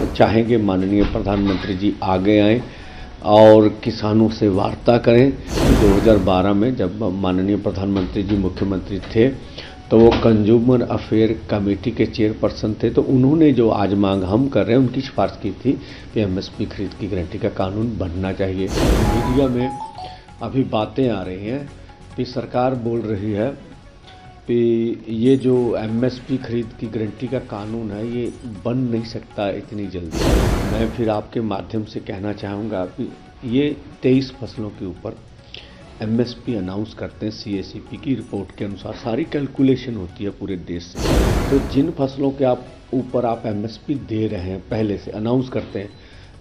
चाहेंगे माननीय प्रधानमंत्री जी आगे आएँ और किसानों से वार्ता करें। 2012 में जब माननीय प्रधानमंत्री जी मुख्यमंत्री थे तो वो कंज्यूमर अफेयर कमेटी के चेयरपर्सन थे, तो उन्होंने जो आज मांग हम कर रहे हैं उनकी सिफारिश की थी कि एमएसपी खरीद की गारंटी का कानून बनना चाहिए। मीडिया में अभी बातें आ रही हैं कि सरकार बोल रही है कि ये जो एमएसपी खरीद की गारंटी का कानून है ये बन नहीं सकता इतनी जल्दी। मैं फिर आपके माध्यम से कहना चाहूँगा कि ये 23 फसलों के ऊपर एमएसपी अनाउंस करते हैं। सीएसीपी की रिपोर्ट के अनुसार सारी कैलकुलेशन होती है पूरे देश से। तो जिन फसलों के ऊपर आप एमएसपी दे रहे हैं पहले से अनाउंस करते हैं,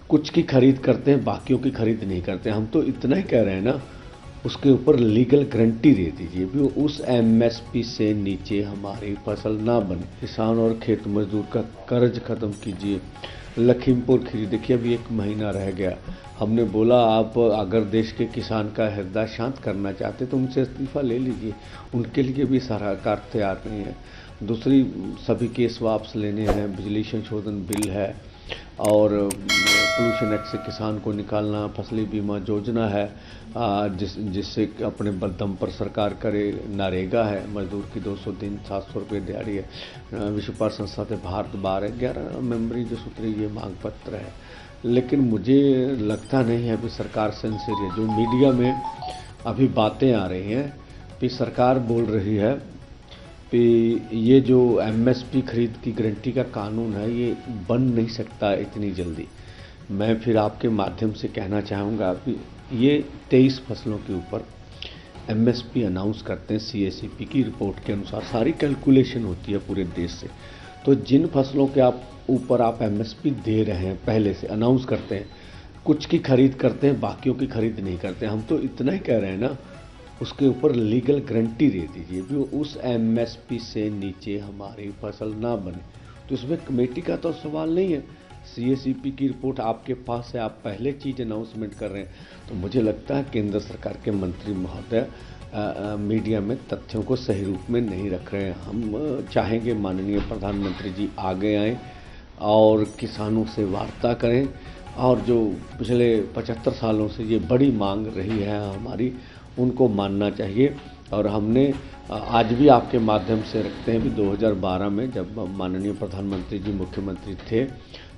कुछ की खरीद करते हैं, बाकियों की खरीद नहीं करते। हम तो इतना ही कह रहे हैं ना, उसके ऊपर लीगल गारंटी दे दीजिए भी उस एमएसपी से नीचे हमारी फसल ना बने। किसान और खेत मजदूर का कर्ज खत्म कीजिए। लखीमपुर खीरी देखिए, अभी 1 महीना रह गया। हमने बोला आप अगर देश के किसान का हृदय शांत करना चाहते तो उनसे इस्तीफा ले लीजिए, उनके लिए भी सरकार तैयार नहीं है। दूसरी सभी केस वापस लेने हैं, बिजली संशोधन बिल है और पोल्यूशन एक्ट से किसान को निकालना, फसली बीमा योजना है जिससे अपने बलदम पर सरकार करे, नरेगा है, मजदूर की 200 दिन 700 रुपये दिहाड़ी है, विश्व व्यापार संस्था से भारत बाहर है, 11 मेंबरी जो सूत्री ये मांग पत्र है। लेकिन मुझे लगता नहीं है कि सरकार सिंसियर है। जो मीडिया में अभी बातें आ रही हैं कि सरकार बोल रही है कि ये जो एमएसपी खरीद की गारंटी का कानून है ये बन नहीं सकता इतनी जल्दी। मैं फिर आपके माध्यम से कहना चाहूँगा कि ये 23 फसलों के ऊपर एमएसपी अनाउंस करते हैं। सीएसीपी की रिपोर्ट के अनुसार सारी कैलकुलेशन होती है पूरे देश से। तो जिन फसलों के ऊपर आप एमएसपी दे रहे हैं पहले से अनाउंस करते हैं, कुछ की खरीद करते हैं, बाकियों की खरीद नहीं करते। हम तो इतना ही कह रहे हैं ना, उसके ऊपर लीगल गारंटी दे दीजिए भी उस एमएसपी से नीचे हमारी फसल ना बने। तो इसमें कमेटी का तो सवाल नहीं है। सीएसीपी की रिपोर्ट आपके पास है, आप पहले चीज़ अनाउंसमेंट कर रहे हैं। तो मुझे लगता है केंद्र सरकार के मंत्री महोदय मीडिया में तथ्यों को सही रूप में नहीं रख रहे हैं। हम चाहेंगे माननीय प्रधानमंत्री जी आगे आएँ और किसानों से वार्ता करें और जो पिछले 75 सालों से ये बड़ी मांग रही है हमारी, उनको मानना चाहिए। और हमने आज भी आपके माध्यम से रखते हैं कि 2012 में जब माननीय प्रधानमंत्री जी मुख्यमंत्री थे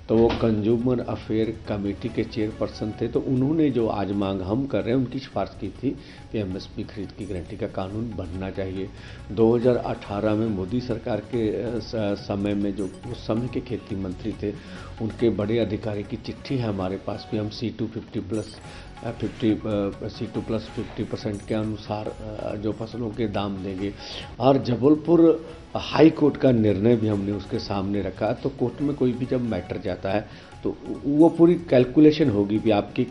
तो वो कंज्यूमर अफेयर कमेटी के चेयरपर्सन थे, तो उन्होंने जो आज मांग हम कर रहे हैं उनकी सिफारिश की थी कि एमएसपी खरीद की गारंटी का कानून बनना चाहिए। 2018 में मोदी सरकार के समय में जो उस समय के खेती मंत्री थे उनके बड़े अधिकारी की चिट्ठी है हमारे पास भी, हम C2+ 50% के अनुसार जो फसलों के दाम देंगे। और जबलपुर हाई कोर्ट का निर्णय भी हमने उसके सामने रखा। तो कोर्ट में कोई भी जब मैटर जाता है तो वो पूरी कैलकुलेशन होगी कि आपकी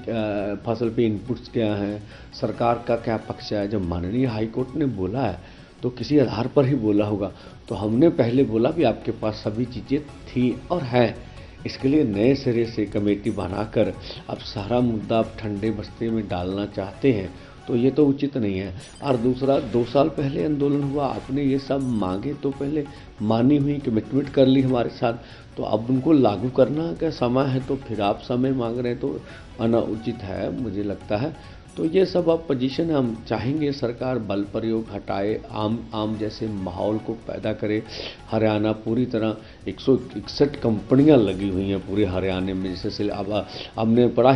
फसल पे इनपुट्स क्या हैं, सरकार का क्या पक्ष है। जब माननीय हाई कोर्ट ने बोला है तो किसी आधार पर ही बोला होगा। तो हमने पहले बोला कि आपके पास सभी चीज़ें थी और हैं, इसके लिए नए सिरे से कमेटी बनाकर अब सारा मुद्दा आप ठंडे बस्ते में डालना चाहते हैं तो ये तो उचित नहीं है। और दूसरा, 2 साल पहले आंदोलन हुआ, आपने ये सब मांगे तो पहले मानी हुई, कमिटमेंट कर ली हमारे साथ, तो अब उनको लागू करना का समय है तो फिर आप समय मांग रहे हैं तो अनाउचित है मुझे लगता है। तो ये सब अब पोजीशन है। हम चाहेंगे सरकार बल प्रयोग हटाए, आम जैसे माहौल को पैदा करे। हरियाणा पूरी तरह 161 कंपनियां लगी हुई हैं पूरे हरियाणा में। जैसे अब हमने पढ़ा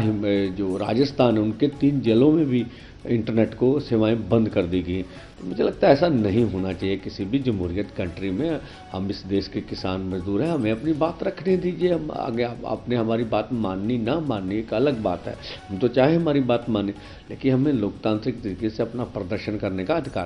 जो राजस्थान है उनके 3 जिलों में भी इंटरनेट को सेवाएं बंद कर दी गई। तो मुझे लगता है ऐसा नहीं होना चाहिए किसी भी जमहूरियत कंट्री में। हम इस देश के किसान मजदूर हैं, हमें अपनी बात रखने दीजिए। हम आगे आपने हमारी बात माननी ना माननी एक अलग बात है, हम तो चाहे हमारी बात माने, लेकिन हमें लोकतांत्रिक तरीके से अपना प्रदर्शन करने का अधिकार